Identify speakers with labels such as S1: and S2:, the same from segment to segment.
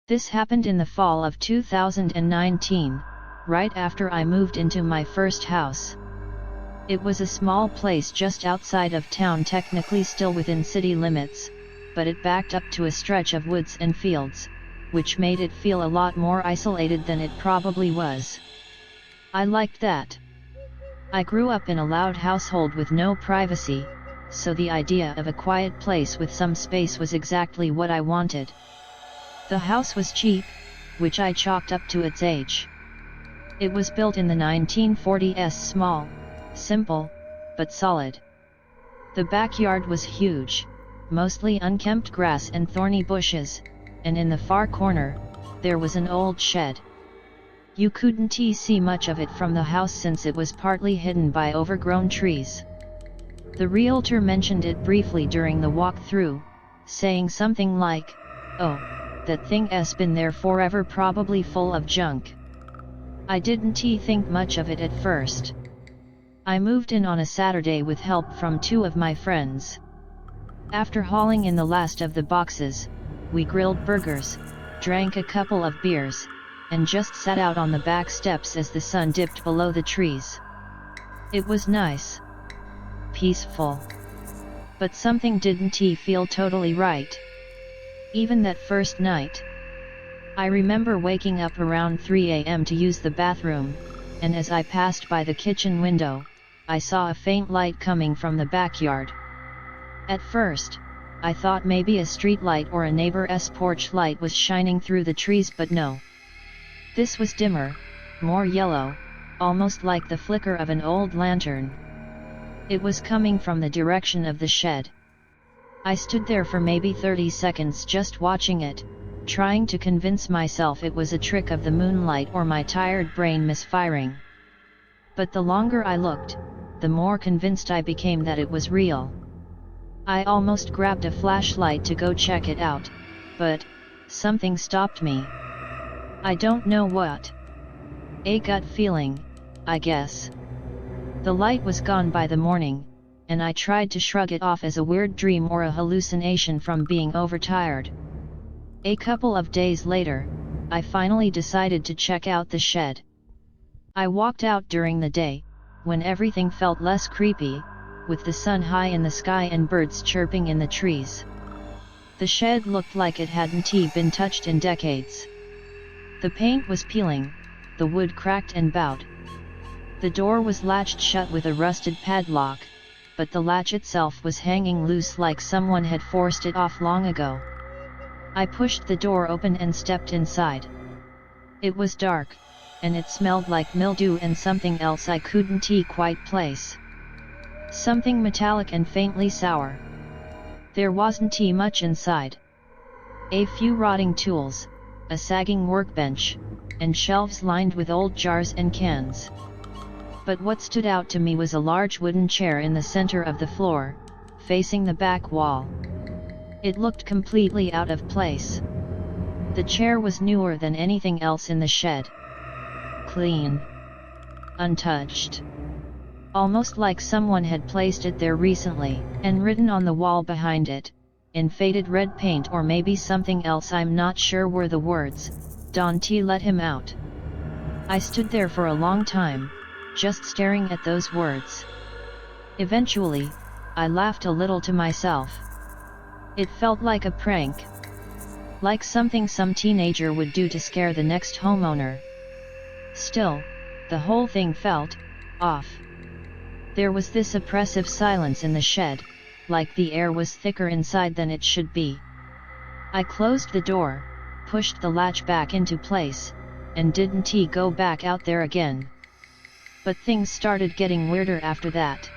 S1: This happened in the fall of 2019, right after I moved into my first house. It was a small place just outside of town, technically still within city limits, but it backed up to a stretch of woods and fields, which made it feel a lot more isolated than it probably was. I liked that. I grew up in a loud household with no privacy, so the idea of a quiet place with some space was exactly what I wanted. The house was cheap, which I chalked up to its age. It was built in the 1940s, small, simple, but solid. The backyard was huge, mostly unkempt grass and thorny bushes, and in the far corner, there was an old shed. You couldn't see much of it from the house since it was partly hidden by overgrown trees. The realtor mentioned it briefly during the walkthrough, saying something like, "Oh, that thing's been there forever, probably full of junk." I didn't think much of it at first. I moved in on a Saturday with help from two of my friends. After hauling in the last of the boxes, we grilled burgers, drank a couple of beers, and just sat out on the back steps as the sun dipped below the trees. It was nice. Peaceful. But something didn't feel totally right. Even that first night. I remember waking up around 3 a.m. to use the bathroom, and as I passed by the kitchen window, I saw a faint light coming from the backyard. At first, I thought maybe a street light or a neighbor's porch light was shining through the trees, but no. This was dimmer, more yellow, almost like the flicker of an old lantern. It was coming from the direction of the shed. I stood there for maybe 30 seconds just watching it, trying to convince myself it was a trick of the moonlight or my tired brain misfiring. But the longer I looked, the more convinced I became that it was real. I almost grabbed a flashlight to go check it out, but something stopped me. I don't know what. A gut feeling, I guess. The light was gone by the morning, and I tried to shrug it off as a weird dream or a hallucination from being overtired. A couple of days later, I finally decided to check out the shed. I walked out during the day, when everything felt less creepy, with the sun high in the sky and birds chirping in the trees. The shed looked like it hadn't been touched in decades. The paint was peeling, the wood cracked and bowed. The door was latched shut with a rusted padlock, but the latch itself was hanging loose like someone had forced it off long ago. I pushed the door open and stepped inside. It was dark, and it smelled like mildew and something else I couldn't quite place. Something metallic and faintly sour. There wasn't much inside. A few rotting tools, a sagging workbench, and shelves lined with old jars and cans. But what stood out to me was a large wooden chair in the center of the floor, facing the back wall. It looked completely out of place. The chair was newer than anything else in the shed. Clean. Untouched. Almost like someone had placed it there recently, and written on the wall behind it, in faded red paint or maybe something else I'm not sure, were the words, "Don't let him out." I stood there for a long time, just staring at those words. Eventually, I laughed a little to myself. It felt like a prank. Like something some teenager would do to scare the next homeowner. Still, the whole thing felt off. There was this oppressive silence in the shed, like the air was thicker inside than it should be. I closed the door, pushed the latch back into place, and didn't go back out there again. But things started getting weirder after that.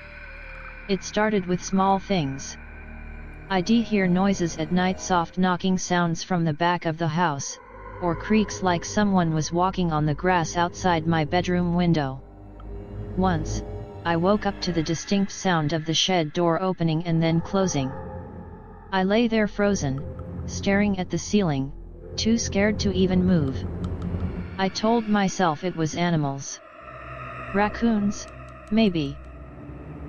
S1: It started with small things. I'd hear noises at night, soft knocking sounds from the back of the house, or creaks like someone was walking on the grass outside my bedroom window. Once, I woke up to the distinct sound of the shed door opening and then closing. I lay there frozen, staring at the ceiling, too scared to even move. I told myself it was animals. Raccoons, maybe.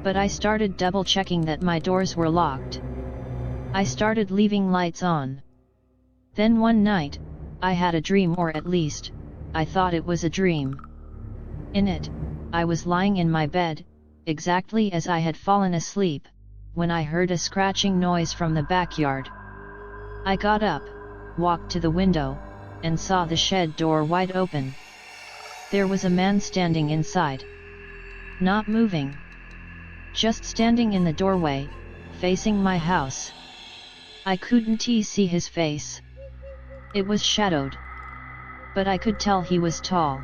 S1: But I started double-checking that my doors were locked. I started leaving lights on. Then one night, I had a dream, or at least, I thought it was a dream. In it, I was lying in my bed, exactly as I had fallen asleep, when I heard a scratching noise from the backyard. I got up, walked to the window, and saw the shed door wide open. There was a man standing inside. Not moving. Just standing in the doorway, facing my house. I couldn't see his face. It was shadowed. But I could tell he was tall.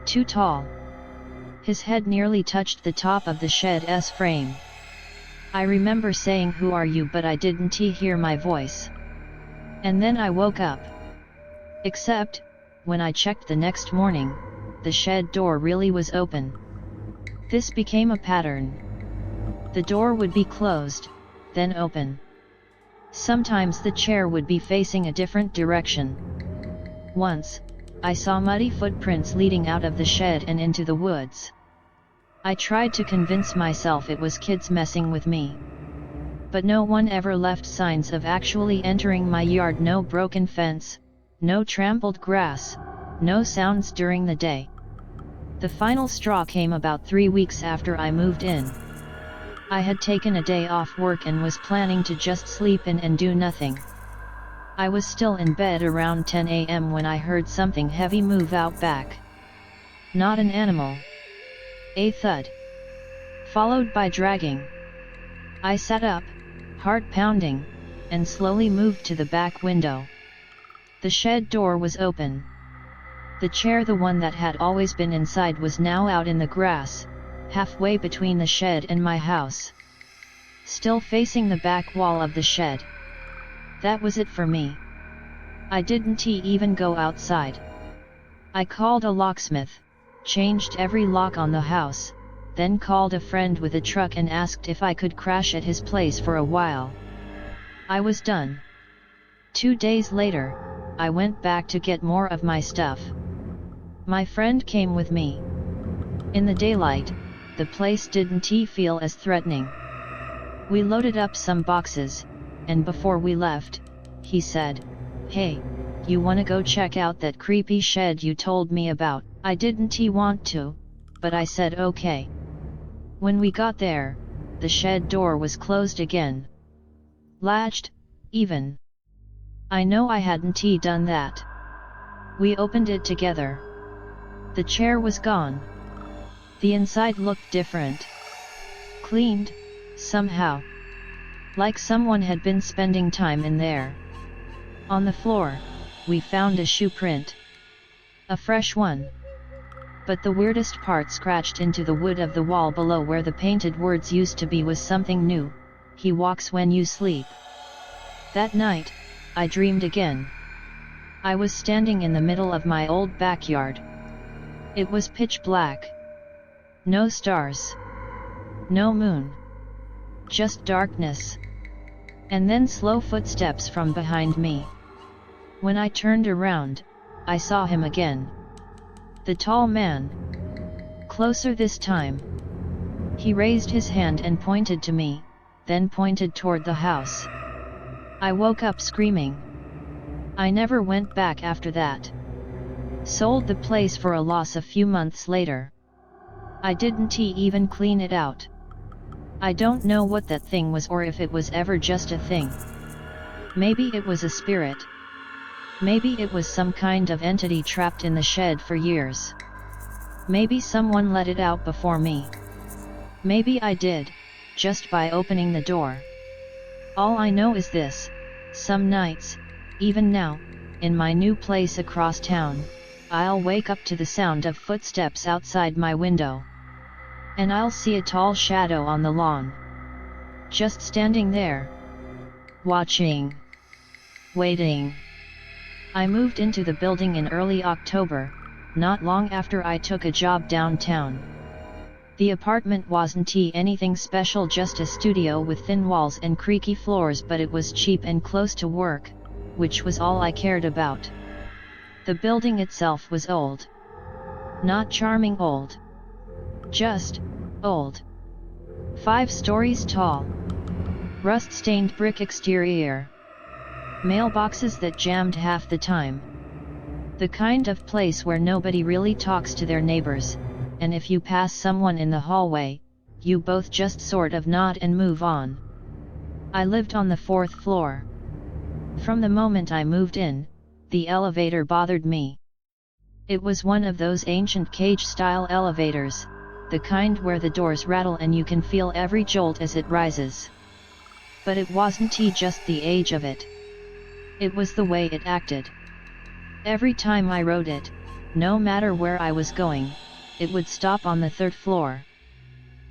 S1: Too tall. His head nearly touched the top of the shed's frame. I remember saying, "Who are you?" but I didn't hear my voice. And then I woke up. Except, when I checked the next morning, the shed door really was open. This became a pattern. The door would be closed, then open. Sometimes the chair would be facing a different direction. Once, I saw muddy footprints leading out of the shed and into the woods. I tried to convince myself it was kids messing with me. But no one ever left signs of actually entering my yard. No broken fence, no trampled grass, no sounds during the day. The final straw came about 3 weeks after I moved in. I had taken a day off work and was planning to just sleep in and do nothing. I was still in bed around 10 a.m. when I heard something heavy move out back. Not an animal. A thud. Followed by dragging. I sat up, heart pounding, and slowly moved to the back window. The shed door was open. The chair, the one that had always been inside, was now out in the grass, halfway between the shed and my house. Still facing the back wall of the shed. That was it for me. I didn't even go outside. I called a locksmith, changed every lock on the house, then called a friend with a truck and asked if I could crash at his place for a while. I was done. 2 days later, I went back to get more of my stuff. My friend came with me. In the daylight, the place didn't feel as threatening. We loaded up some boxes, and before we left, he said, "Hey, you wanna go check out that creepy shed you told me about?" I didn't want to, but I said okay. When we got there, the shed door was closed again. Latched, even. I know I hadn't done that. We opened it together. The chair was gone. The inside looked different. Cleaned, somehow. Like someone had been spending time in there. On the floor, we found a shoe print. A fresh one. But the weirdest part, scratched into the wood of the wall below where the painted words used to be, was something new. "He walks when you sleep." That night, I dreamed again. I was standing in the middle of my old backyard. It was pitch black. No stars. No moon. Just darkness. And then slow footsteps from behind me. When I turned around, I saw him again. The tall man. Closer this time. He raised his hand and pointed to me, then pointed toward the house. I woke up screaming. I never went back after that. Sold the place for a loss a few months later. I didn't even clean it out. I don't know what that thing was, or if it was ever just a thing. Maybe it was a spirit. Maybe it was some kind of entity trapped in the shed for years. Maybe someone let it out before me. Maybe I did, just by opening the door. All I know is this: some nights, even now, in my new place across town, I'll wake up to the sound of footsteps outside my window. And I'll see a tall shadow on the lawn. Just standing there. Watching. Waiting. I moved into the building in early October, not long after I took a job downtown. The apartment wasn't anything special, just a studio with thin walls and creaky floors, but it was cheap and close to work, which was all I cared about. The building itself was old. Not charming old. Just old. 5 stories tall. Rust-stained brick exterior. Mailboxes that jammed half the time, The kind of place where nobody really talks to their neighbors, and if you pass someone in the hallway, you both just sort of nod and move on. I lived on the 4th floor. From the moment I moved in, the elevator bothered me. It was one of those ancient cage-style elevators, the kind where the doors rattle and you can feel every jolt as it rises. But it wasn't just the age of it. It was the way it acted. Every time I rode it, no matter where I was going, it would stop on the 3rd floor.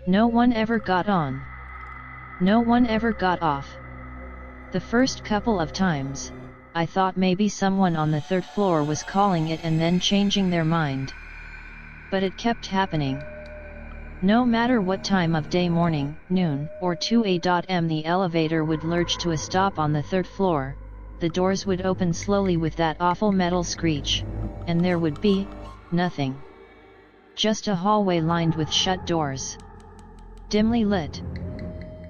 S1: No one ever got on. No one ever got off. The first couple of times, I thought maybe someone on the 3rd floor was calling it and then changing their mind. But it kept happening. No matter what time of day, morning, noon, or 2 a.m. the elevator would lurch to a stop on the 3rd floor, the doors would open slowly with that awful metal screech, and there would be nothing. Just a hallway lined with shut doors. Dimly lit.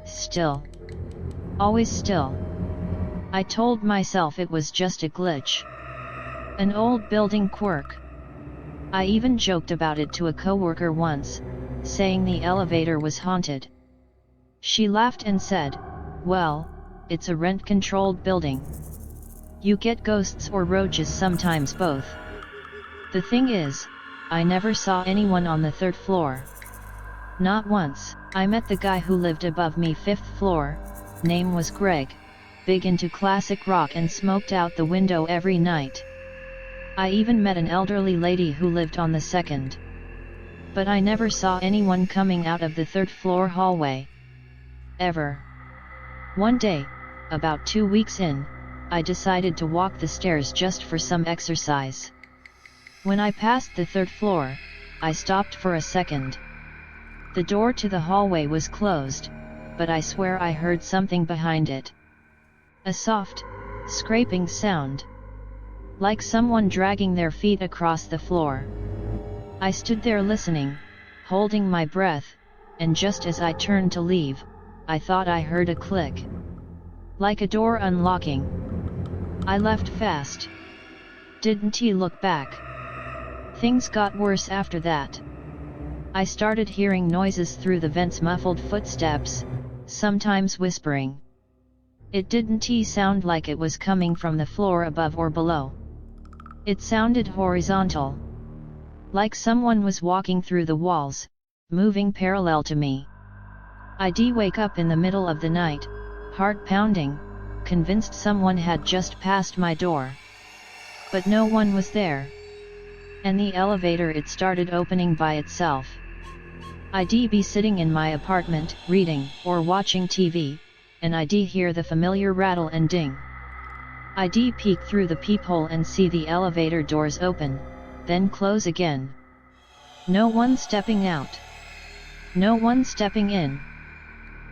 S1: Still. Always still. I told myself it was just a glitch. An old building quirk. I even joked about it to a coworker once, saying the elevator was haunted. She laughed and said, "Well, it's a rent-controlled building. You get ghosts or roaches sometimes, both." The thing is, I never saw anyone on the 3rd floor. Not once. I met the guy who lived above me, 5th floor, name was Greg, big into classic rock and smoked out the window every night. I even met an elderly lady who lived on the 2nd. But I never saw anyone coming out of the 3rd floor hallway. Ever. One day, about 2 weeks in, I decided to walk the stairs just for some exercise. When I passed the 3rd floor, I stopped for a second. The door to the hallway was closed, but I swear I heard something behind it. A soft, scraping sound. Like someone dragging their feet across the floor. I stood there listening, holding my breath, and just as I turned to leave, I thought I heard a click. Like a door unlocking. I left fast. Didn't look back. Things got worse after that. I started hearing noises through the vents, muffled footsteps, sometimes whispering. It didn't sound like it was coming from the floor above or below. It sounded horizontal. Like someone was walking through the walls, moving parallel to me. I'd wake up in the middle of the night, heart pounding, convinced someone had just passed my door. But no one was there. And the elevator, it started opening by itself. I'd be sitting in my apartment, reading or watching TV, and I'd hear the familiar rattle and ding. I'd peek through the peephole and see the elevator doors open, then close again. No one stepping out. No one stepping in.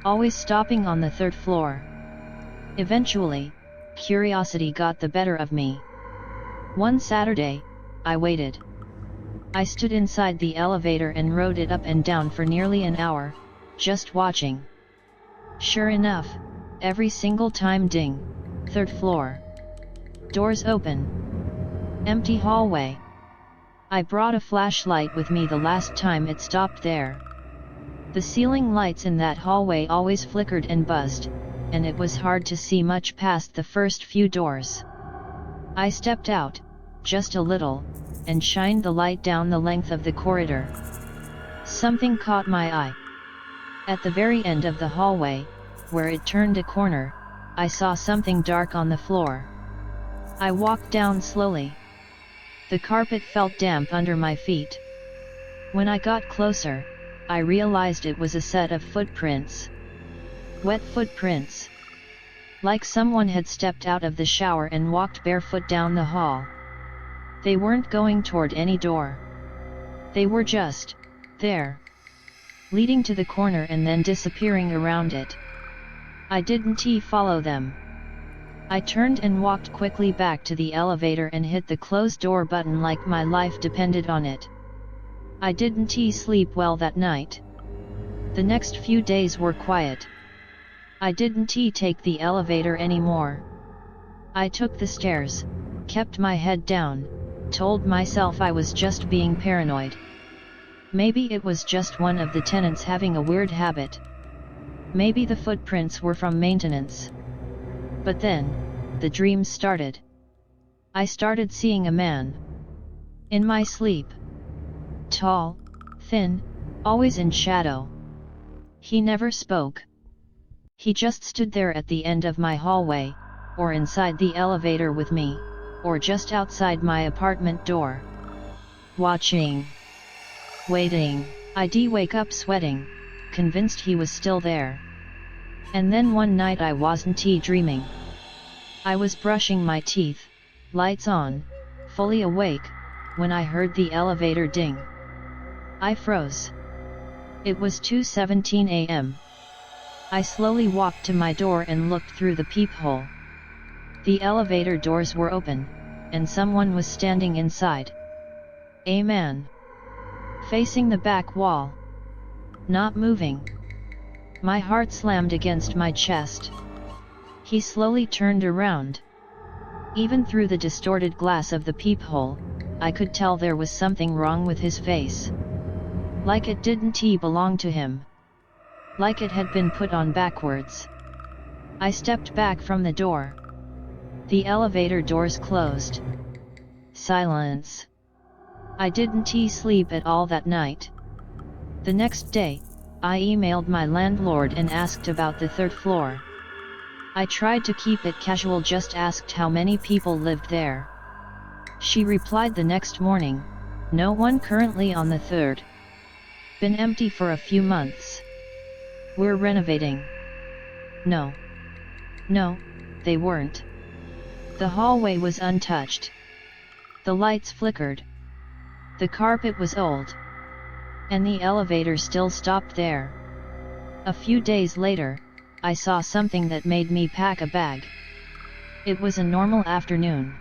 S1: Always stopping on the 3rd floor. Eventually, curiosity got the better of me. One Saturday, I waited. I stood inside the elevator and rode it up and down for nearly an hour, just watching. Sure enough, every single time, ding, 3rd floor. Doors open. Empty hallway. I brought a flashlight with me the last time it stopped there. The ceiling lights in that hallway always flickered and buzzed, and it was hard to see much past the first few doors. I stepped out, just a little, and shined the light down the length of the corridor. Something caught my eye. At the very end of the hallway, where it turned a corner, I saw something dark on the floor. I walked down slowly. The carpet felt damp under my feet. When I got closer, I realized it was a set of footprints. Wet footprints. Like someone had stepped out of the shower and walked barefoot down the hall. They weren't going toward any door. They were just there, leading to the corner and then disappearing around it. I didn't follow them. I turned and walked quickly back to the elevator and hit the close door button like my life depended on it. I didn't sleep well that night. The next few days were quiet. I didn't take the elevator anymore. I took the stairs, kept my head down, told myself I was just being paranoid. Maybe it was just one of the tenants having a weird habit. Maybe the footprints were from maintenance. But then, the dreams started. I started seeing a man. In my sleep. Tall, thin, always in shadow. He never spoke. He just stood there at the end of my hallway, or inside the elevator with me, or just outside my apartment door. Watching. Waiting. I'd wake up sweating, convinced he was still there. And then one night I wasn't dreaming. I was brushing my teeth, lights on, fully awake, when I heard the elevator ding. I froze. It was 2:17 a.m. I slowly walked to my door and looked through the peephole. The elevator doors were open, and someone was standing inside. A man. Facing the back wall. Not moving. My heart slammed against my chest. He slowly turned around. Even through the distorted glass of the peephole, I could tell there was something wrong with his face. Like it didn't belong to him. Like it had been put on backwards. I stepped back from the door. The elevator doors closed. Silence. I didn't sleep at all that night. The next day, I emailed my landlord and asked about the third floor. I tried to keep it casual, just asked how many people lived there. She replied the next morning, no one currently on the third. Been empty for a few months. We're renovating. No. No, they weren't. The hallway was untouched. The lights flickered. The carpet was old. And the elevator still stopped there. A few days later, I saw something that made me pack a bag. It was a normal afternoon.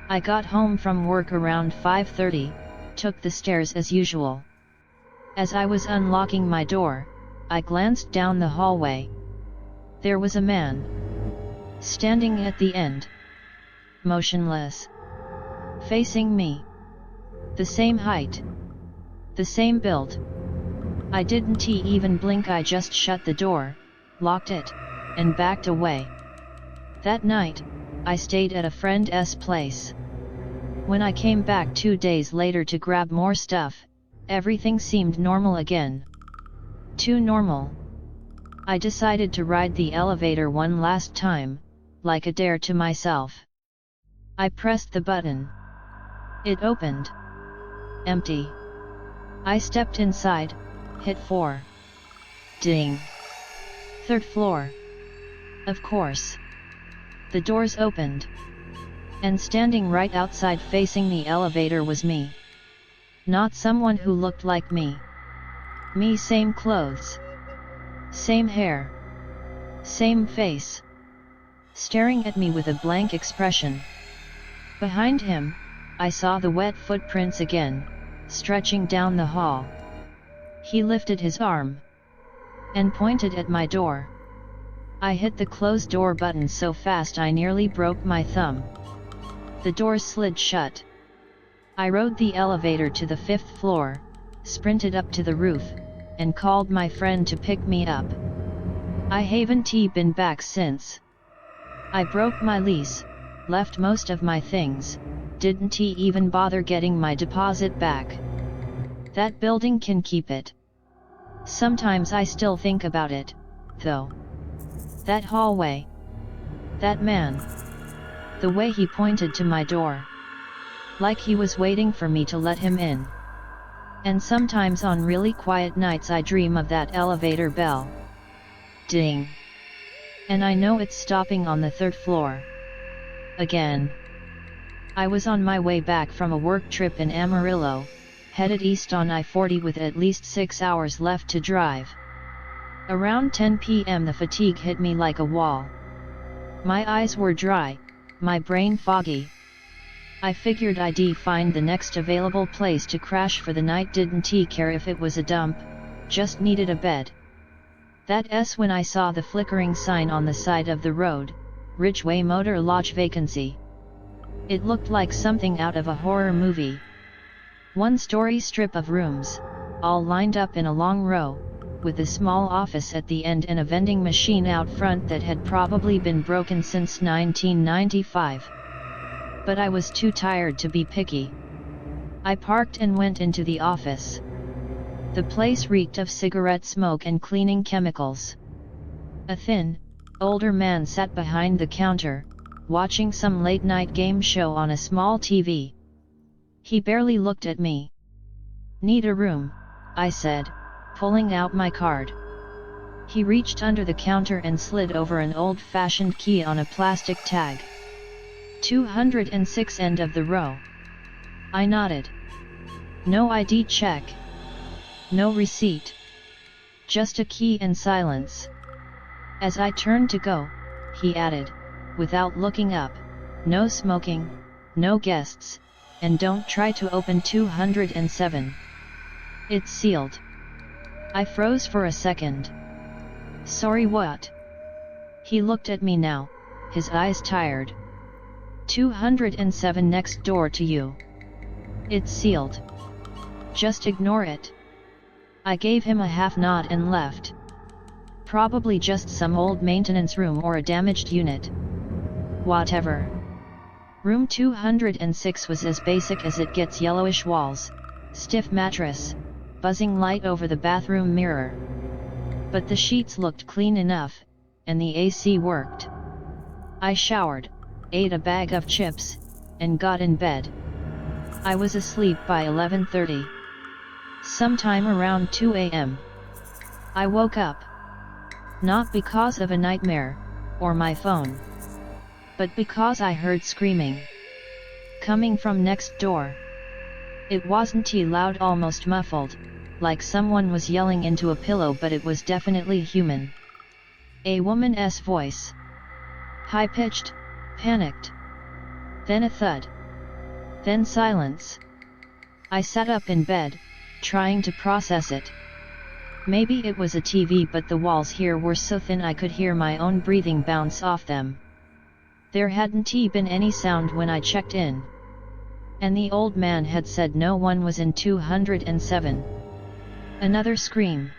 S1: I got home from work around 5:30, took the stairs as usual. As I was unlocking my door, I glanced down the hallway. There was a man. Standing at the end. Motionless. Facing me. The same height. The same build. I didn't even blink, I just shut the door, locked it, and backed away. That night, I stayed at a friend's place. When I came back 2 days later to grab more stuff, everything seemed normal again. Too normal. I decided to ride the elevator one last time, like a dare to myself. I pressed the button. It opened. Empty. I stepped inside, hit 4. Ding. Third floor. Of course. The doors opened. And standing right outside facing the elevator was me. Not someone who looked like me. Me, same clothes. Same hair. Same face. Staring at me with a blank expression. Behind him, I saw the wet footprints again, stretching down the hall. He lifted his arm and pointed at my door. I hit the closed door button so fast I nearly broke my thumb. The door slid shut. I rode the elevator to the 5th floor, sprinted up to the roof, and called my friend to pick me up. I haven't been back since. I broke my lease, left most of my things, didn't even bother getting my deposit back. That building can keep it. Sometimes I still think about it, though. That hallway. That man. The way he pointed to my door. Like he was waiting for me to let him in. And sometimes on really quiet nights I dream of that elevator bell. Ding. And I know it's stopping on the 3rd floor. Again. I was on my way back from a work trip in Amarillo, headed east on I-40 with at least 6 hours left to drive. Around 10 p.m. the fatigue hit me like a wall. My eyes were dry, my brain foggy. I figured I'd find the next available place to crash for the night, didn't care if it was a dump, just needed a bed. That's when I saw the flickering sign on the side of the road, Ridgeway Motor Lodge vacancy. It looked like something out of a horror movie. One-story strip of rooms, all lined up in a long row, with a small office at the end and a vending machine out front that had probably been broken since 1995. But I was too tired to be picky. I parked and went into the office. The place reeked of cigarette smoke and cleaning chemicals. A thin, older man sat behind the counter, watching some late-night game show on a small TV. He barely looked at me. "Need a room," I said, pulling out my card. He reached under the counter and slid over an old-fashioned key on a plastic tag. 206 end of the row. I nodded. No ID check. No receipt. Just a key and silence. As I turned to go, he added, without looking up, "No smoking, no guests, and don't try to open 207. It's sealed." I froze for a second. "Sorry, what?" He looked at me now, his eyes tired. 207 next door to you. It's sealed. Just ignore it." I gave him a half nod and left. Probably just some old maintenance room or a damaged unit. Whatever. Room 206 was as basic as it gets: yellowish walls, stiff mattress, buzzing light over the bathroom mirror. But the sheets looked clean enough, and the AC worked. I showered, ate a bag of chips, and got in bed. I was asleep by 11:30. Sometime around 2 a.m. I woke up. Not because of a nightmare, or my phone. But because I heard screaming. Coming from next door. It wasn't too loud, almost muffled, like someone was yelling into a pillow, but it was definitely human. A woman's voice. High-pitched, panicked. Then a thud. Then silence. I sat up in bed, trying to process it. Maybe it was a TV, but the walls here were so thin I could hear my own breathing bounce off them. There hadn't been any sound when I checked in. And the old man had said no one was in 207. Another scream.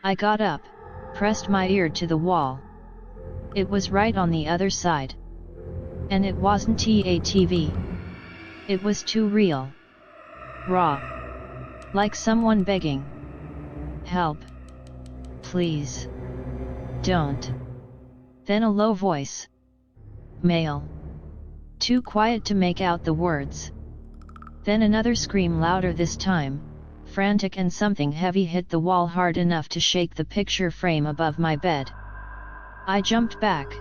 S1: I got up, pressed my ear to the wall. It was right on the other side. And it wasn't a TV. It was too real. Raw. Like someone begging. "Help. Please. Don't." Then a low voice. "Male." Too quiet to make out the words. Then another scream, louder this time, frantic, and something heavy hit the wall hard enough to shake the picture frame above my bed. I jumped back.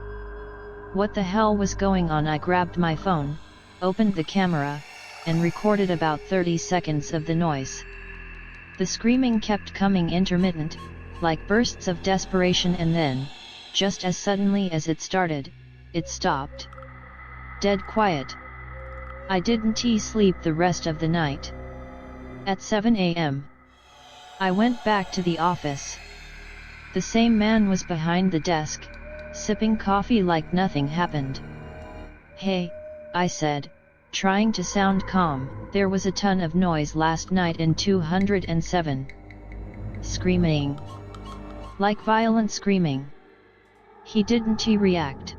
S1: What the hell was going on? I grabbed my phone, opened the camera, and recorded about 30 seconds of the noise. The screaming kept coming, intermittent, like bursts of desperation, and then, just as suddenly as it started, it stopped. Dead quiet. I didn't sleep the rest of the night. At 7 a.m. I went back to the office. The same man was behind the desk, sipping coffee like nothing happened. "Hey," I said, trying to sound calm, "there was a ton of noise last night in 207. Screaming. Like violent screaming." He didn't react.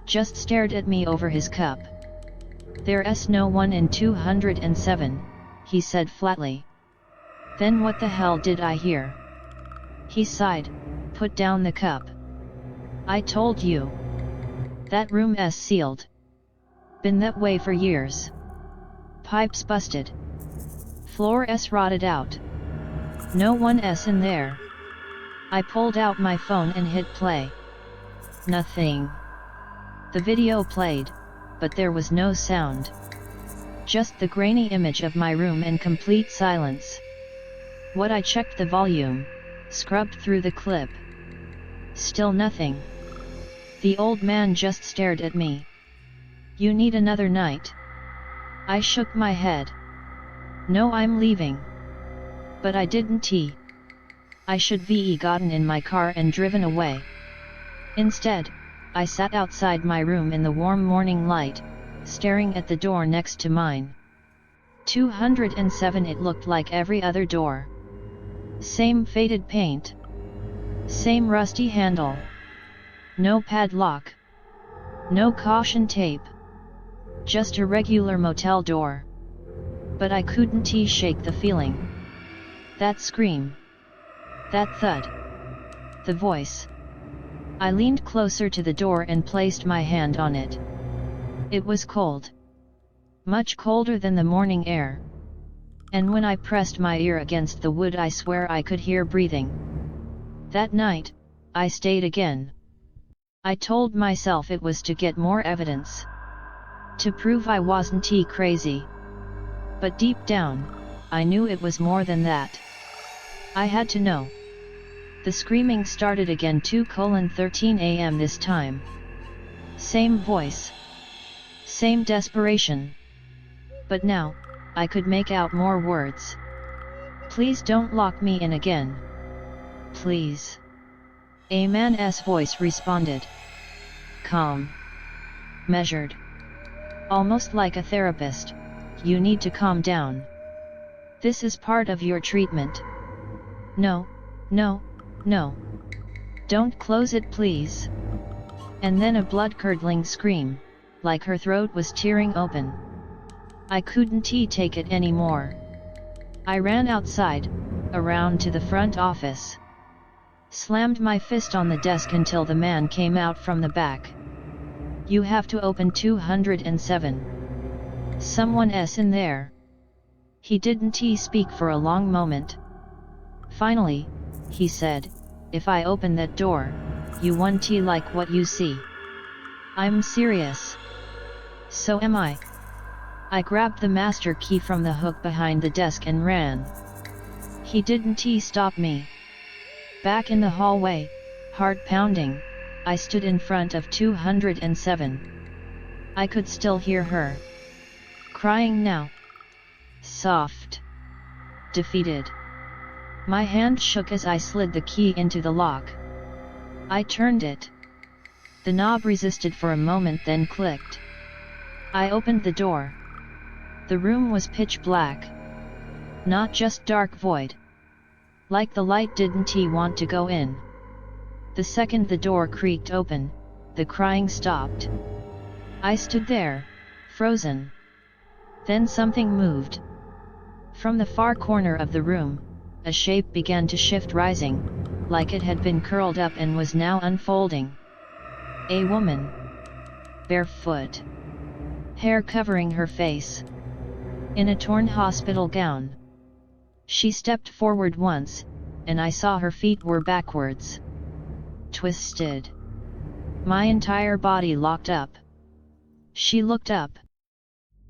S1: Just stared at me over his cup. "There's no one in 207, he said flatly. Then what the hell did I hear? He sighed, put down the cup. "I told you. That room's sealed. Been that way for years. Pipes busted. Floor's rotted out. No one's in there." I pulled out my phone and hit play. Nothing. The video played, but there was no sound. Just the grainy image of my room and complete silence. I checked the volume, scrubbed through the clip. Still nothing. The old man just stared at me. "You need another night?" I shook my head. "No, I'm leaving." But I didn't. I should have gotten in my car and driven away. Instead, I sat outside my room in the warm morning light, staring at the door next to mine. 207. It looked like every other door. Same faded paint. Same rusty handle. No padlock. No caution tape. Just a regular motel door. But I couldn't shake the feeling. That scream. That thud. The voice. I leaned closer to the door and placed my hand on it. It was cold. Much colder than the morning air. And when I pressed my ear against the wood, I swear I could hear breathing. That night, I stayed again. I told myself it was to get more evidence. To prove I wasn't crazy. But deep down, I knew it was more than that. I had to know. The screaming started again 2:13 a.m. this time. Same voice. Same desperation. But now, I could make out more words. Please don't lock me in again. Please. A man's voice responded. Calm. Measured. Almost like a therapist. You need to calm down. This is part of your treatment. No, no, no. Don't close it, please. And then a blood-curdling scream, like her throat was tearing open. I couldn't take it anymore. I ran outside, around to the front office. Slammed my fist on the desk until the man came out from the back. You have to open 207. Someone's in there. He didn't speak for a long moment. Finally, he said, if I open that door, you won't like what you see. I'm serious. So am I. I grabbed the master key from the hook behind the desk and ran. He didn't stop me. Back in the hallway, heart pounding, I stood in front of 207. I could still hear her. Crying now. Soft. Defeated. My hand shook as I slid the key into the lock. I turned it. The knob resisted for a moment, then clicked. I opened the door. The room was pitch black. Not just dark void. Like the light didn't want to go in. The second the door creaked open, the crying stopped. I stood there, frozen. Then something moved. From the far corner of the room, a shape began to shift, rising, like it had been curled up and was now unfolding. A woman. Barefoot. Hair covering her face. In a torn hospital gown. She stepped forward once, and I saw her feet were backwards. Twisted. My entire body locked up. She looked up.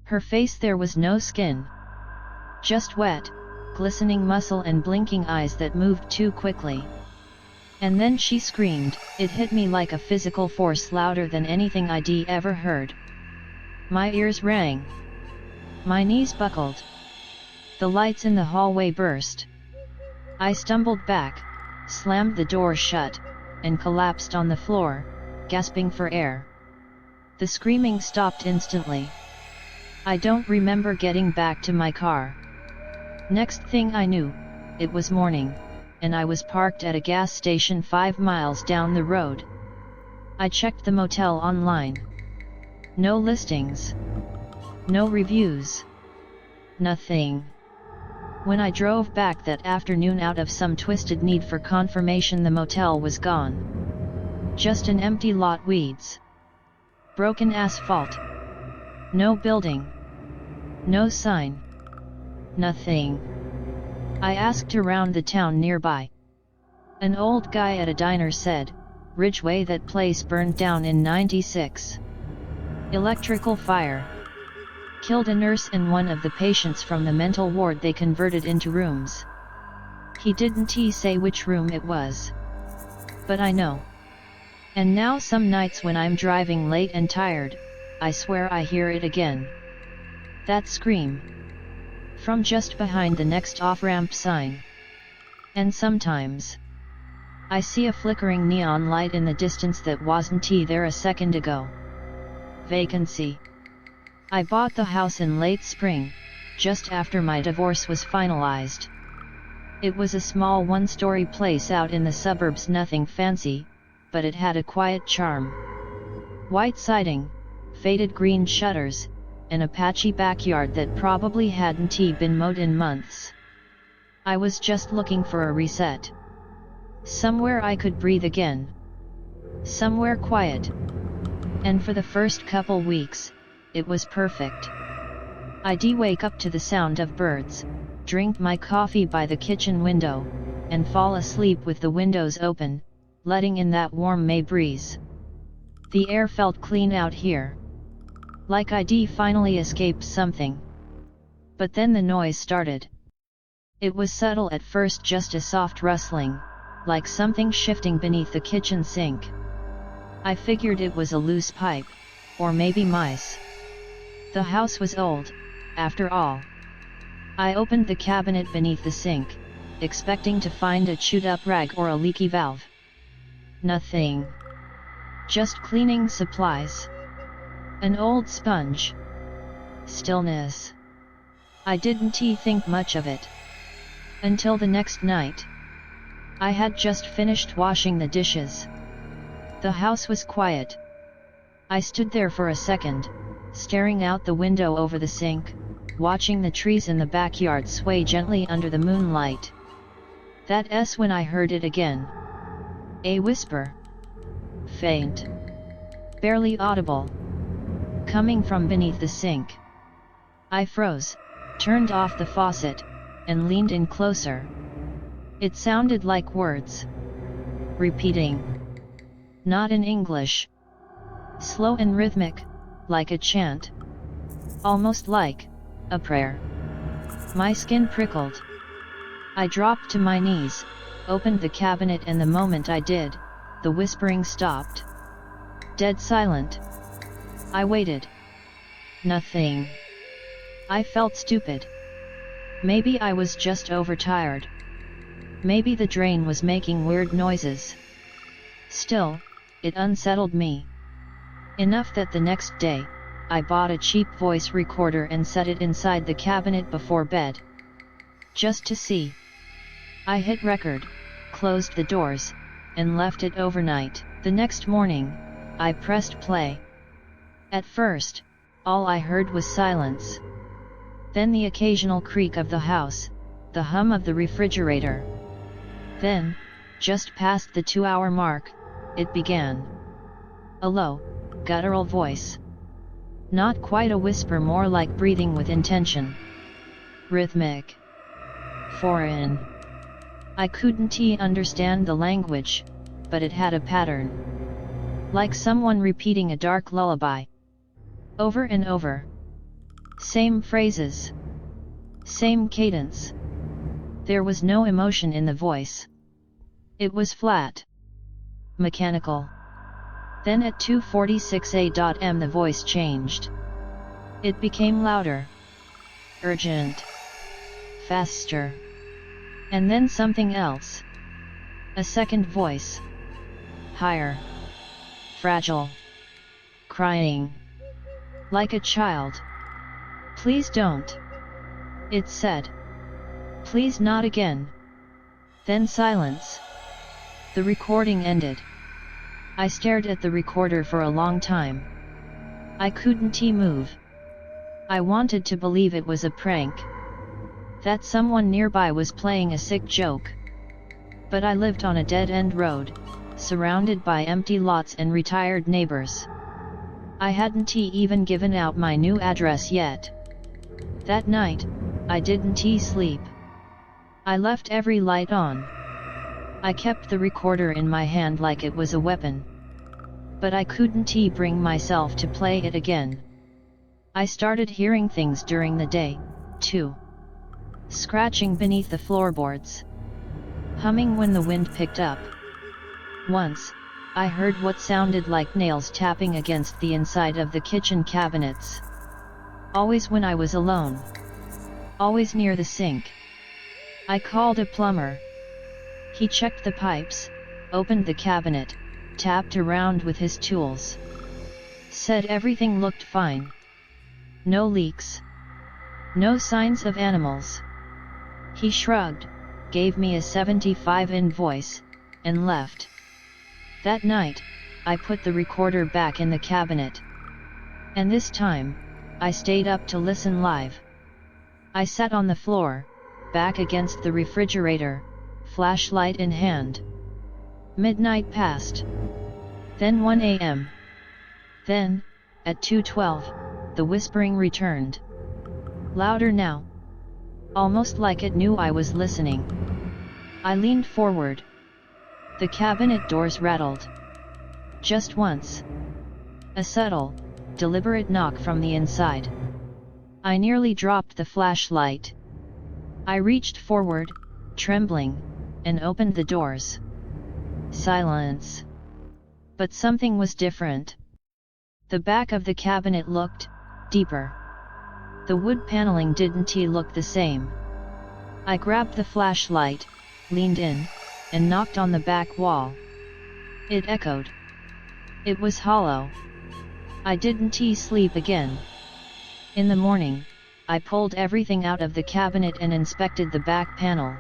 S1: Her face, there was no skin. Just wet, glistening muscle and blinking eyes that moved too quickly. And then she screamed. It hit me like a physical force, louder than anything I'd ever heard. My ears rang. My knees buckled. The lights in the hallway burst. I stumbled back, slammed the door shut, and collapsed on the floor, gasping for air. The screaming stopped instantly. I don't remember getting back to my car. Next thing I knew, it was morning, and I was parked at a gas station 5 miles down the road. I checked the motel online. No listings. No reviews. Nothing. When I drove back that afternoon out of some twisted need for confirmation, the motel was gone. Just an empty lot, weeds. Broken asphalt. No building. No sign. Nothing. I asked around the town nearby. An old guy at a diner said, Ridgeway, that place burned down in '96. Electrical fire. Killed a nurse and one of the patients from the mental ward they converted into rooms. He didn't say which room it was. But I know. And now some nights when I'm driving late and tired, I swear I hear it again. That scream. From just behind the next off-ramp sign. And sometimes I see a flickering neon light in the distance that wasn't there a second ago. Vacancy. I bought the house in late spring, just after my divorce was finalized. It was a small one-story place out in the suburbs, nothing fancy, but it had a quiet charm. White siding, faded green shutters, and a patchy backyard that probably hadn't been mowed in months. I was just looking for a reset. Somewhere I could breathe again. Somewhere quiet. And for the first couple weeks, it was perfect. I'd wake up to the sound of birds, drink my coffee by the kitchen window, and fall asleep with the windows open, letting in that warm May breeze. The air felt clean out here. Like I'd finally escaped something. But then the noise started. It was subtle at first, just a soft rustling, like something shifting beneath the kitchen sink. I figured it was a loose pipe, or maybe mice. The house was old, after all. I opened the cabinet beneath the sink, expecting to find a chewed-up rag or a leaky valve. Nothing. Just cleaning supplies. An old sponge. Stillness. I didn't think much of it. Until the next night. I had just finished washing the dishes. The house was quiet. I stood there for a second, staring out the window over the sink, watching the trees in the backyard sway gently under the moonlight. That's when I heard it again. A whisper. Faint. Barely audible. Coming from beneath the sink. I froze, turned off the faucet, and leaned in closer. It sounded like words. Repeating. Not in English. Slow and rhythmic, like a chant. Almost like a prayer. My skin prickled. I dropped to my knees, opened the cabinet, and the moment I did, the whispering stopped. Dead silent. I waited. Nothing. I felt stupid. Maybe I was just overtired. Maybe the drain was making weird noises. Still, it unsettled me. Enough that the next day, I bought a cheap voice recorder and set it inside the cabinet before bed. Just to see. I hit record, closed the doors, and left it overnight. The next morning, I pressed play. At first, all I heard was silence. Then the occasional creak of the house, the hum of the refrigerator. Then, just past the 2-hour mark, it began. A low, guttural voice. Not quite a whisper, more like breathing with intention. Rhythmic. Foreign. I couldn't understand the language, but it had a pattern. Like someone repeating a dark lullaby. Over and over. Same phrases. Same cadence. There was no emotion in the voice. It was flat. Mechanical. Then at 2:46 a.m. the voice changed. It became louder. Urgent. Faster. And then something else. A second voice. Higher. Fragile. Crying. Like a child. Please don't. It said. Please not again. Then silence. The recording ended. I stared at the recorder for a long time. I couldn't move. I wanted to believe it was a prank. That someone nearby was playing a sick joke. But I lived on a dead-end road, surrounded by empty lots and retired neighbors. I hadn't even given out my new address yet. That night, I didn't sleep. I left every light on. I kept the recorder in my hand like it was a weapon. But I couldn't bring myself to play it again. I started hearing things during the day, too. Scratching beneath the floorboards. Humming when the wind picked up. Once, I heard what sounded like nails tapping against the inside of the kitchen cabinets. Always when I was alone. Always near the sink. I called a plumber. He checked the pipes, opened the cabinet, tapped around with his tools. Said everything looked fine. No leaks. No signs of animals. He shrugged, gave me a 75 invoice, and left. That night, I put the recorder back in the cabinet. And this time, I stayed up to listen live. I sat on the floor, back against the refrigerator, flashlight in hand. Midnight passed. Then 1 a.m. Then, at 2:12, the whispering returned. Louder now. Almost like it knew I was listening. I leaned forward. The cabinet doors rattled. Just once. A subtle, deliberate knock from the inside. I nearly dropped the flashlight. I reached forward, trembling, and opened the doors. Silence. But something was different. The back of the cabinet looked deeper. The wood paneling didn't look the same. I grabbed the flashlight, leaned in, and knocked on the back wall. It echoed. It was hollow. I didn't sleep again. In the morning, I pulled everything out of the cabinet and inspected the back panel.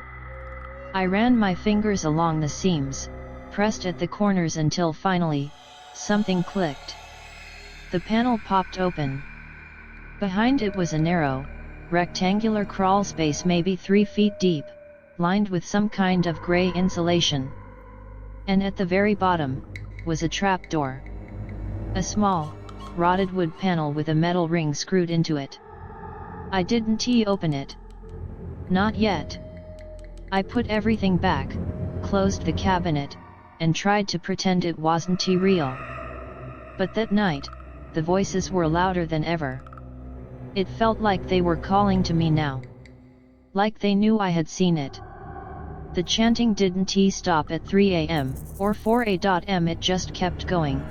S1: I ran my fingers along the seams, pressed at the corners until finally, something clicked. The panel popped open. Behind it was a narrow, rectangular crawl space maybe 3 feet deep, lined with some kind of gray insulation. And at the very bottom, was a trapdoor. A small, rotted wood panel with a metal ring screwed into it. I didn't open it. Not yet. I put everything back, closed the cabinet, and tried to pretend it wasn't real. But that night, the voices were louder than ever. It felt like they were calling to me now. Like they knew I had seen it. The chanting didn't stop at 3 a.m. or 4 a.m. It just kept going,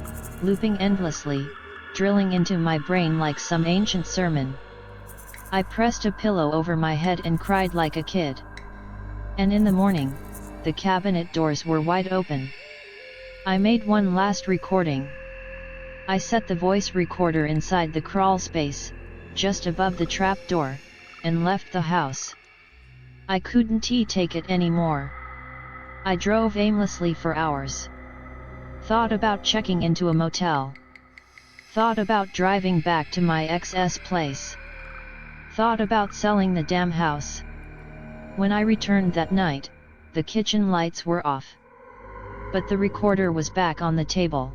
S1: looping endlessly, drilling into my brain like some ancient sermon. I pressed a pillow over my head and cried like a kid. And in the morning, the cabinet doors were wide open. I made one last recording. I set the voice recorder inside the crawl space, just above the trapdoor, and left the house. I couldn't take it anymore. I drove aimlessly for hours. Thought about checking into a motel. Thought about driving back to my ex's place. Thought about selling the damn house. When I returned that night, the kitchen lights were off. But the recorder was back on the table.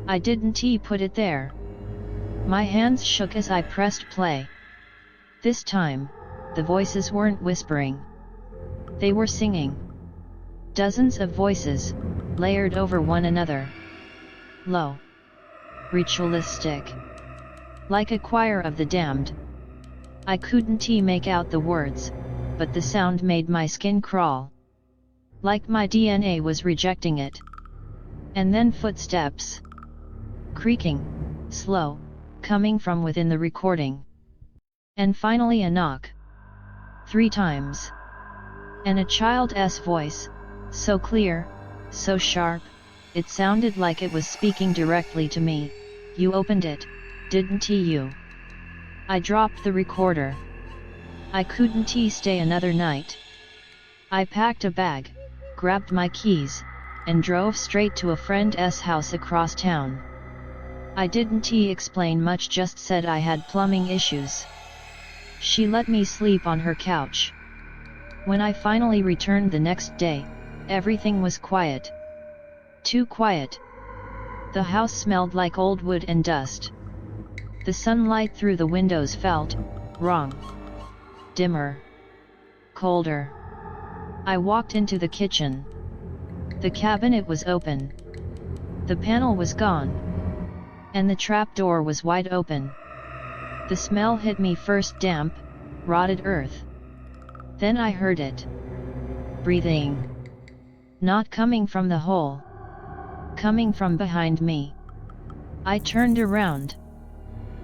S1: I didn't put it there. My hands shook as I pressed play. This time, the voices weren't whispering. They were singing. Dozens of voices, layered over one another. Low. Ritualistic. Like a choir of the damned. I couldn't make out the words, but the sound made my skin crawl. Like my DNA was rejecting it. And then footsteps. Creaking, slow, coming from within the recording. And finally a knock. 3 times. And a child's voice, so clear, so sharp, it sounded like it was speaking directly to me. You opened it, didn't you? I dropped the recorder. I couldn't stay another night. I packed a bag, grabbed my keys, and drove straight to a friend's house across town. I didn't explain much, just said I had plumbing issues. She let me sleep on her couch. When I finally returned the next day, everything was quiet. Too quiet. The house smelled like old wood and dust. The sunlight through the windows felt wrong. Dimmer. Colder. I walked into the kitchen. The cabinet was open. The panel was gone. And the trapdoor was wide open. The smell hit me first, damp, rotted earth. Then I heard it. Breathing. Not coming from the hole. Coming from behind me. I turned around.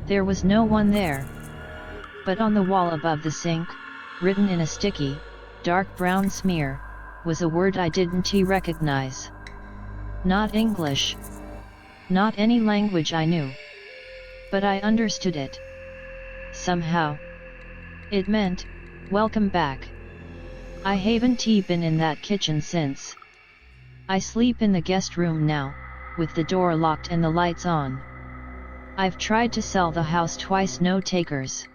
S1: There was no one there. But on the wall above the sink, written in a sticky, dark brown smear, was a word I didn't recognize. Not English. Not any language I knew. But I understood it. somehow. It meant, welcome back. I haven't been in that kitchen since. I sleep in the guest room now, with the door locked and the lights on. I've tried to sell the house twice, no takers.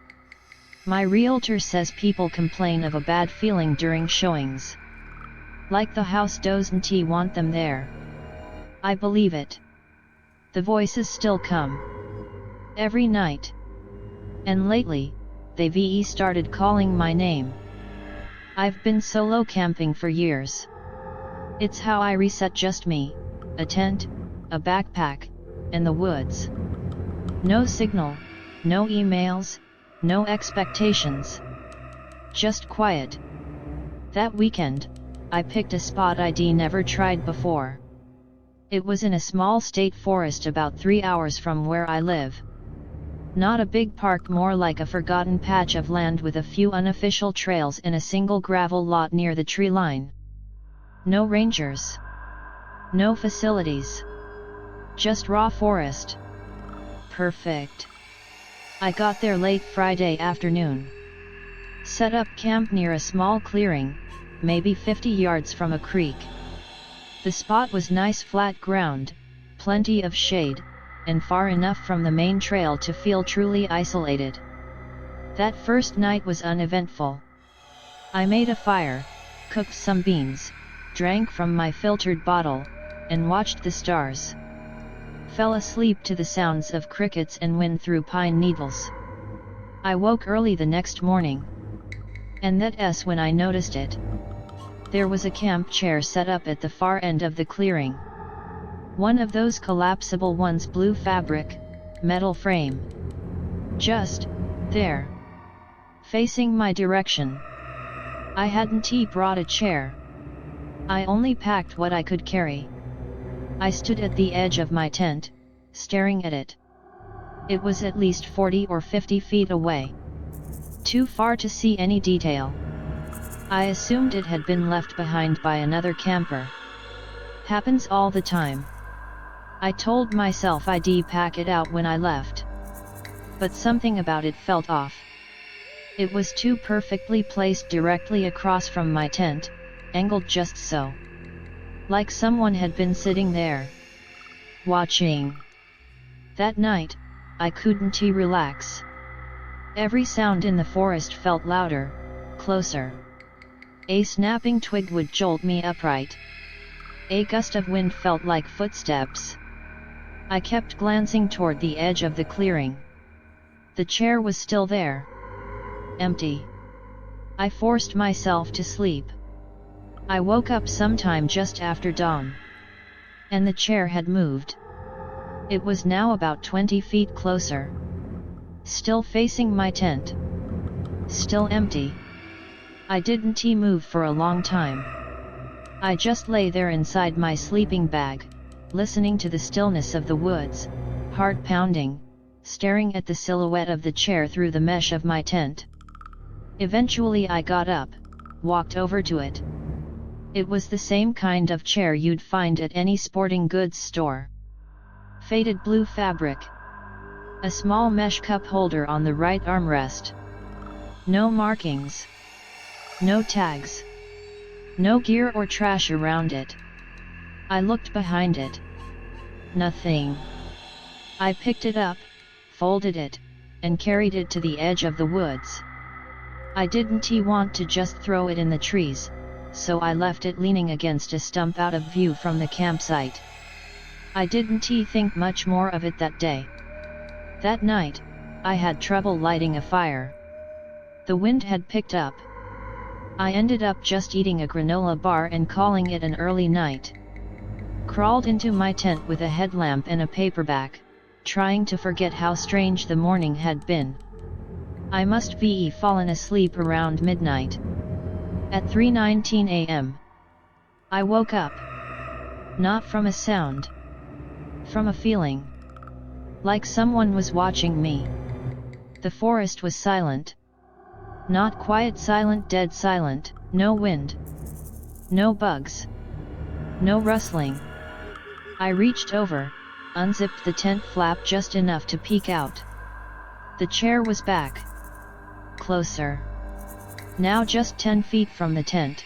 S1: My realtor says people complain of a bad feeling during showings. Like the house doesn't want them there. I believe it. The voices still come. Every night. And lately, they've started calling my name. I've been solo camping for years. It's how I reset, just me, a tent, a backpack, and the woods. No signal, no emails, no expectations. Just quiet. That weekend, I picked a spot I'd never tried before. It was in a small state forest about 3 hours from where I live. Not a big park, more like a forgotten patch of land with a few unofficial trails and a single gravel lot near the tree line. No rangers. No facilities. Just raw forest. Perfect. I got there late Friday afternoon. Set up camp near a small clearing, maybe 50 yards from a creek. The spot was nice flat ground, plenty of shade, and far enough from the main trail to feel truly isolated. That first night was uneventful. I made a fire, cooked some beans, drank from my filtered bottle, and watched the stars. Fell asleep to the sounds of crickets and wind through pine needles. I woke early the next morning. And that's when I noticed it. There was a camp chair set up at the far end of the clearing. One of those collapsible ones, blue fabric, metal frame. Just there. Facing my direction. I hadn't brought a chair. I only packed what I could carry. I stood at the edge of my tent, staring at it. It was at least 40 or 50 feet away. Too far to see any detail. I assumed it had been left behind by another camper. Happens all the time. I told myself I'd pack it out when I left. But something about it felt off. It was too perfectly placed directly across from my tent, angled just so. Like someone had been sitting there. Watching. That night, I couldn't relax. Every sound in the forest felt louder, closer. A snapping twig would jolt me upright. A gust of wind felt like footsteps. I kept glancing toward the edge of the clearing. The chair was still there. Empty. I forced myself to sleep. I woke up sometime just after dawn. And the chair had moved. It was now about 20 feet closer. Still facing my tent. Still empty. I didn't move for a long time. I just lay there inside my sleeping bag, listening to the stillness of the woods, heart pounding, staring at the silhouette of the chair through the mesh of my tent. Eventually I got up, walked over to it. It was the same kind of chair you'd find at any sporting goods store. Faded blue fabric. A small mesh cup holder on the right armrest. No markings. No tags. No gear or trash around it. I looked behind it. Nothing. I picked it up, folded it, and carried it to the edge of the woods. I didn't want to just throw it in the trees, so I left it leaning against a stump out of view from the campsite. I didn't think much more of it that day. That night, I had trouble lighting a fire. The wind had picked up. I ended up just eating a granola bar and calling it an early night. Crawled into my tent with a headlamp and a paperback, trying to forget how strange the morning had been. I must be fallen asleep around midnight. At 3:19 a.m. I woke up. Not from a sound. From a feeling. Like someone was watching me. The forest was silent. Not quiet silent, dead silent, no wind. No bugs. No rustling. I reached over, unzipped the tent flap just enough to peek out. The chair was back, closer. Now just 10 feet from the tent.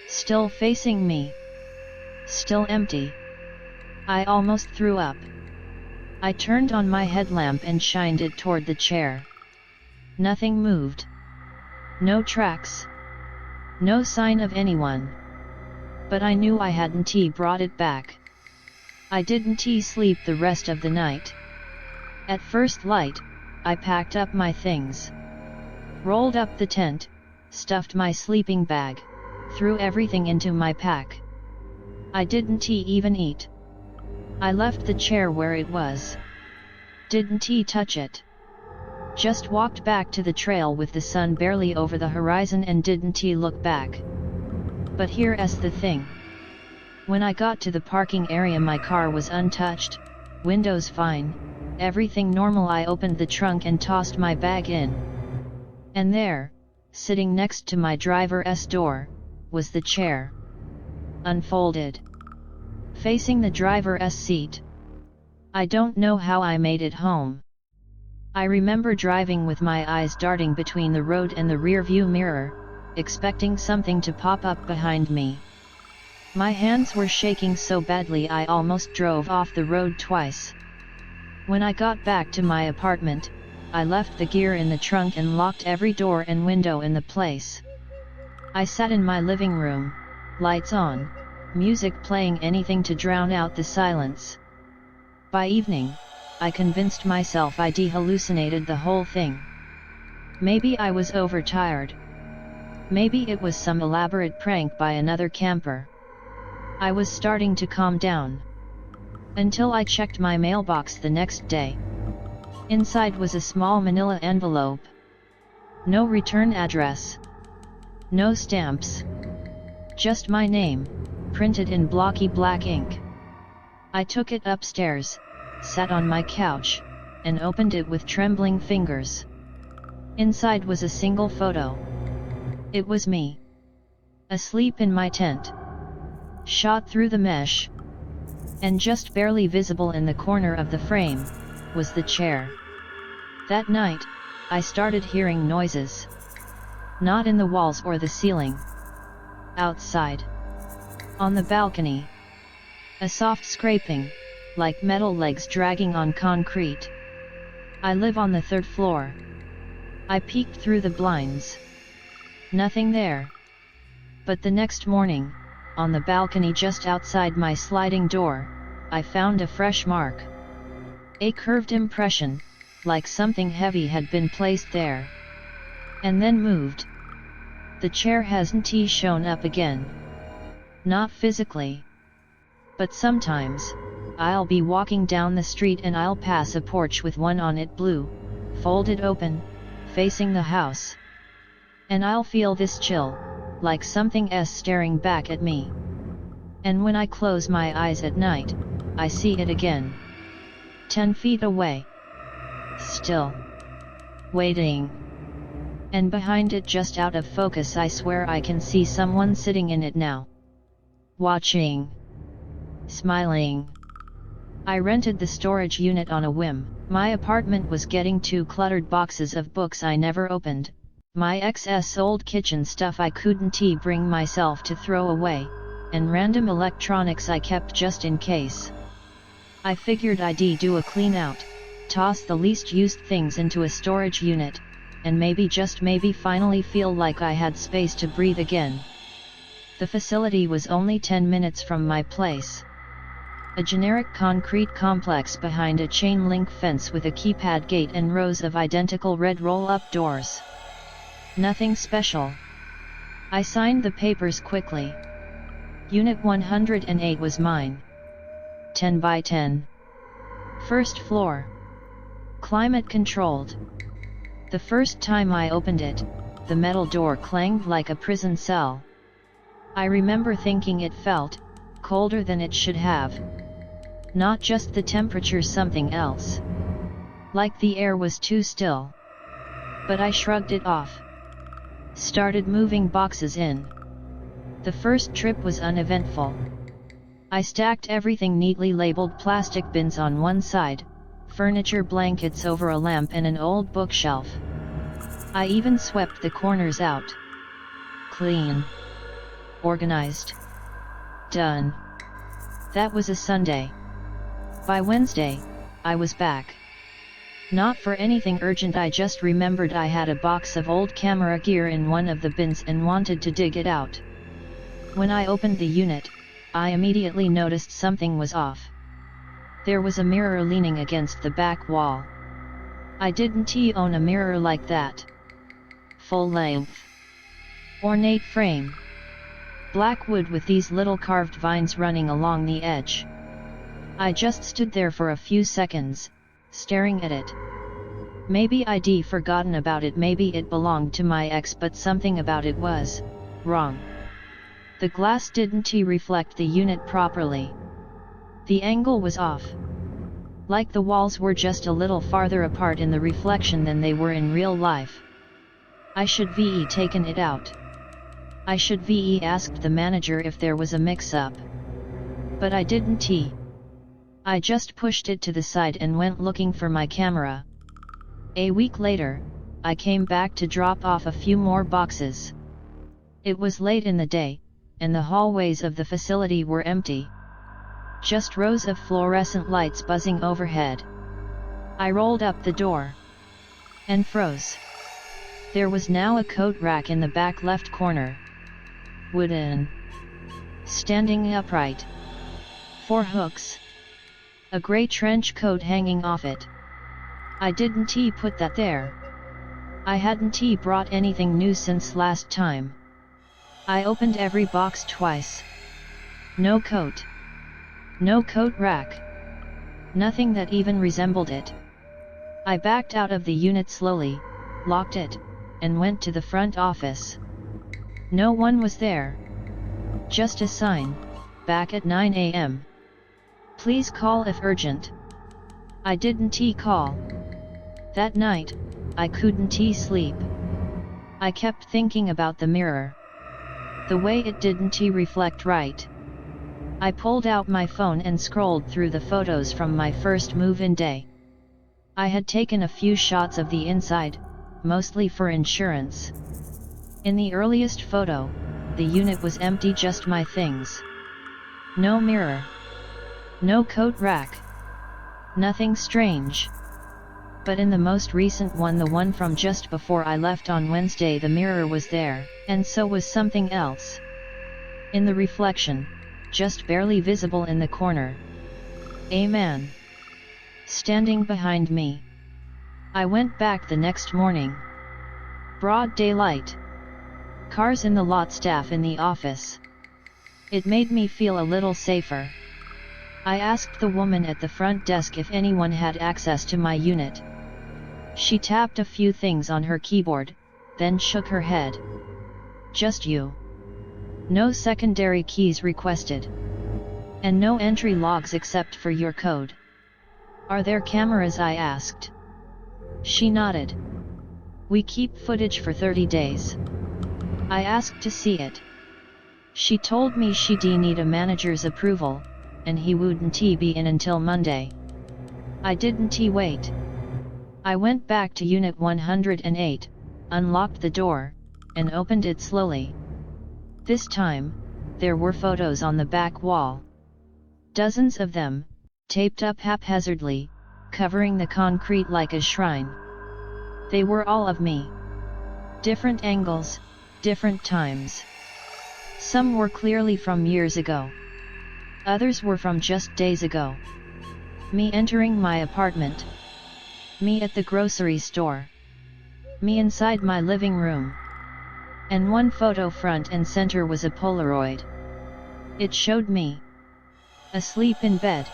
S1: Still facing me. Still empty. I almost threw up. I turned on my headlamp and shined it toward the chair. Nothing moved. No tracks. No sign of anyone. But I knew I hadn't brought it back. I didn't sleep the rest of the night. At first light, I packed up my things. Rolled up the tent, stuffed my sleeping bag, threw everything into my pack. I didn't even eat. I left the chair where it was. Didn't touch it. Just walked back to the trail with the sun barely over the horizon and didn't look back. But here's the thing. When I got to the parking area, my car was untouched, windows fine, everything normal. I opened the trunk and tossed my bag in. And there, sitting next to my driver's door, was the chair. Unfolded. Facing the driver's seat. I don't know how I made it home. I remember driving with my eyes darting between the road and the rear-view mirror, expecting something to pop up behind me. My hands were shaking so badly I almost drove off the road twice. When I got back to my apartment, I left the gear in the trunk and locked every door and window in the place. I sat in my living room, lights on, music playing, anything to drown out the silence. By evening, I convinced myself I'd hallucinated the whole thing. Maybe I was overtired. Maybe it was some elaborate prank by another camper. I was starting to calm down. Until I checked my mailbox the next day. Inside was a small manila envelope. No return address. No stamps. Just my name, printed in blocky black ink. I took it upstairs, sat on my couch, and opened it with trembling fingers. Inside was a single photo. It was me. Asleep in my tent. Shot through the mesh. And just barely visible in the corner of the frame, was the chair. That night, I started hearing noises. Not in the walls or the ceiling. Outside. On the balcony. A soft scraping, like metal legs dragging on concrete. I live on the 3rd floor. I peeked through the blinds. Nothing there. But the next morning, on the balcony just outside my sliding door, I found a fresh mark. A curved impression, like something heavy had been placed there. And then moved. The chair hasn't shown up again. Not physically. But sometimes, I'll be walking down the street and I'll pass a porch with one on it, blue, folded open, facing the house. And I'll feel this chill, like something's staring back at me. And when I close my eyes at night, I see it again. 10 feet away. Still. Waiting. And behind it, just out of focus, I swear I can see someone sitting in it now. Watching. Smiling. I rented the storage unit on a whim. My apartment was getting too cluttered, boxes of books I never opened, my ex's old kitchen stuff I couldn't bring myself to throw away, and random electronics I kept just in case. I figured I'd do a clean out, toss the least used things into a storage unit, and maybe, just maybe, finally feel like I had space to breathe again. The facility was only 10 minutes from my place. A generic concrete complex behind a chain-link fence with a keypad gate and rows of identical red roll-up doors. Nothing special. I signed the papers quickly. Unit 108 was mine. 10 by 10. First floor. Climate controlled. The first time I opened it, the metal door clanged like a prison cell. I remember thinking it felt colder than it should have. Not just the temperature, something else. Like the air was too still. But I shrugged it off. Started moving boxes in. The first trip was uneventful. I stacked everything neatly labeled, plastic bins on one side, furniture, blankets over a lamp, and an old bookshelf. I even swept the corners out. Clean. Organized. Done. That was a Sunday. By Wednesday, I was back. Not for anything urgent, I just remembered I had a box of old camera gear in one of the bins and wanted to dig it out. When I opened the unit, I immediately noticed something was off. There was a mirror leaning against the back wall. I didn't own a mirror like that. Full length. Ornate frame. Black wood with these little carved vines running along the edge. I just stood there for a few seconds, staring at it. Maybe I'd forgotten about it, maybe it belonged to my ex, but something about it was wrong. The glass didn't reflect the unit properly. The angle was off. Like the walls were just a little farther apart in the reflection than they were in real life. I should have taken it out. I should have asked the manager if there was a mix-up. But I didn't. I just pushed it to the side and went looking for my camera. A week later, I came back to drop off a few more boxes. It was late in the day, and the hallways of the facility were empty. Just rows of fluorescent lights buzzing overhead. I rolled up the door and froze. There was now a coat rack in the back left corner. Wooden. Standing upright. 4 hooks. A grey trench coat hanging off it. I didn't put that there. I hadn't brought anything new since last time. I opened every box twice. No coat. No coat rack. Nothing that even resembled it. I backed out of the unit slowly, locked it, and went to the front office. No one was there. Just a sign, back at 9 a.m. Please call if urgent. I didn't call. That night, I couldn't sleep. I kept thinking about the mirror. The way it didn't reflect right. I pulled out my phone and scrolled through the photos from my first move-in day. I had taken a few shots of the inside, mostly for insurance. In the earliest photo, the unit was empty, just my things. No mirror. No coat rack. Nothing strange. But in the most recent one, the one from just before I left on Wednesday, the mirror was there, and so was something else. In the reflection, just barely visible in the corner. A man. Standing behind me. I went back the next morning. Broad daylight. Cars in the lot, staff in the office. It made me feel a little safer. I asked the woman at the front desk if anyone had access to my unit. She tapped a few things on her keyboard, then shook her head. Just you. No secondary keys requested. And no entry logs except for your code. Are there cameras? I asked. She nodded. We keep footage for 30 days. I asked to see it. She told me she'd need a manager's approval, and he wouldn't be in until Monday. I didn't wait. I went back to Unit 108, unlocked the door, and opened it slowly. This time, there were photos on the back wall. Dozens of them, taped up haphazardly, covering the concrete like a shrine. They were all of me. Different angles, different times. Some were clearly from years ago. Others were from just days ago. Me entering my apartment. Me at the grocery store. Me inside my living room. And one photo front and center was a Polaroid. It showed me asleep in bed.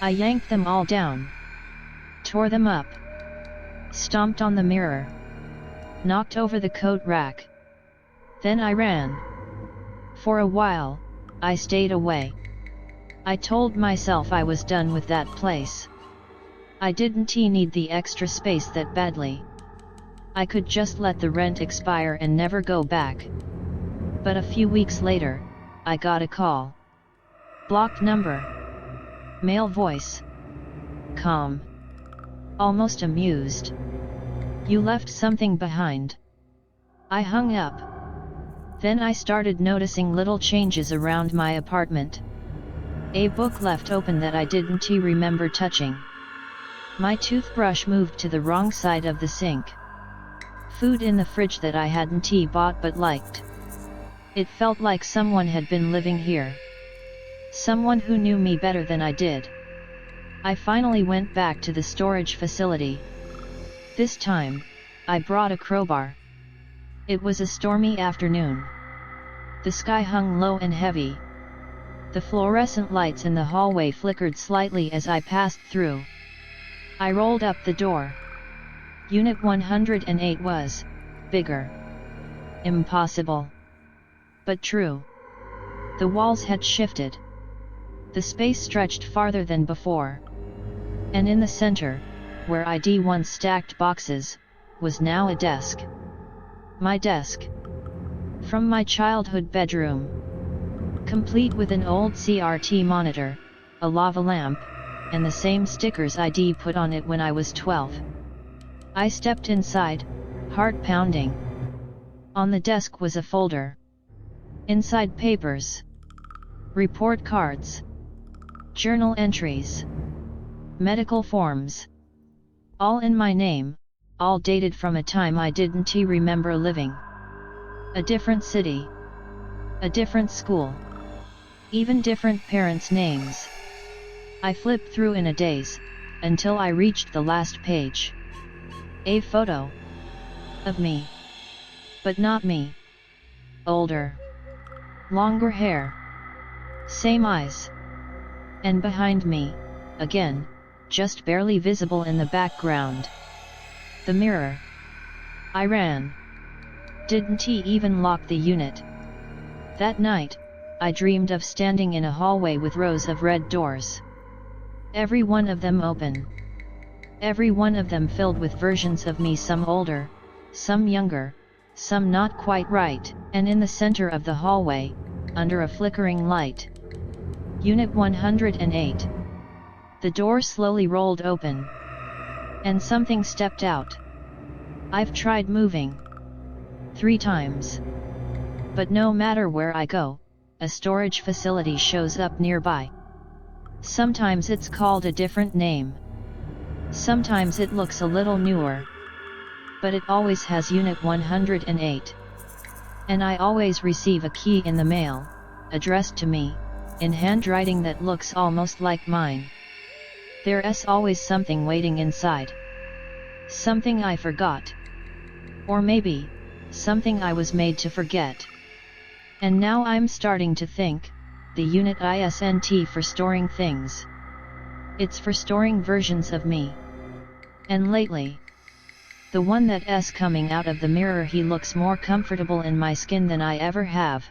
S1: I yanked them all down. Tore them up. Stomped on the mirror. Knocked over the coat rack. Then I ran. For a while, I stayed away. I told myself I was done with that place. I didn't need the extra space that badly. I could just let the rent expire and never go back. But a few weeks later, I got a call. Blocked number. Male voice. Calm. Almost amused. You left something behind. I hung up. Then I started noticing little changes around my apartment. A book left open that I didn't remember touching. My toothbrush moved to the wrong side of the sink. Food in the fridge that I hadn't bought but liked. It felt like someone had been living here. Someone who knew me better than I did. I finally went back to the storage facility. This time, I brought a crowbar. It was a stormy afternoon. The sky hung low and heavy. The fluorescent lights in the hallway flickered slightly as I passed through. I rolled up the door. Unit 108 was bigger. Impossible. But true. The walls had shifted. The space stretched farther than before. And in the center, where I'd once stacked boxes, was now a desk. My desk. From my childhood bedroom. Complete with an old CRT monitor, a lava lamp, and the same stickers I'd put on it when I was 12. I stepped inside, heart pounding. On the desk was a folder. Inside papers. Report cards. Journal entries. Medical forms. All in my name, all dated from a time I didn't remember living. A different city. A different school. Even different parents' names. I flipped through in a daze, until I reached the last page. A photo. Of me. But not me. Older. Longer hair. Same eyes. And behind me, again, just barely visible in the background. The mirror. I ran. Didn't he even lock the unit? That night, I dreamed of standing in a hallway with rows of red doors. Every one of them open. Every one of them filled with versions of me, some older, some younger, some not quite right, and in the center of the hallway, under a flickering light. Unit 108. The door slowly rolled open. And something stepped out. I've tried moving 3 times. But no matter where I go, a storage facility shows up nearby. Sometimes it's called a different name. Sometimes it looks a little newer. But it always has Unit 108. And I always receive a key in the mail, addressed to me, in handwriting that looks almost like mine. There's always something waiting inside. Something I forgot. Or maybe, something I was made to forget. And now I'm starting to think, the unit isn't for storing things. It's for storing versions of me. And lately, the one that's coming out of the mirror, he looks more comfortable in my skin than I ever have.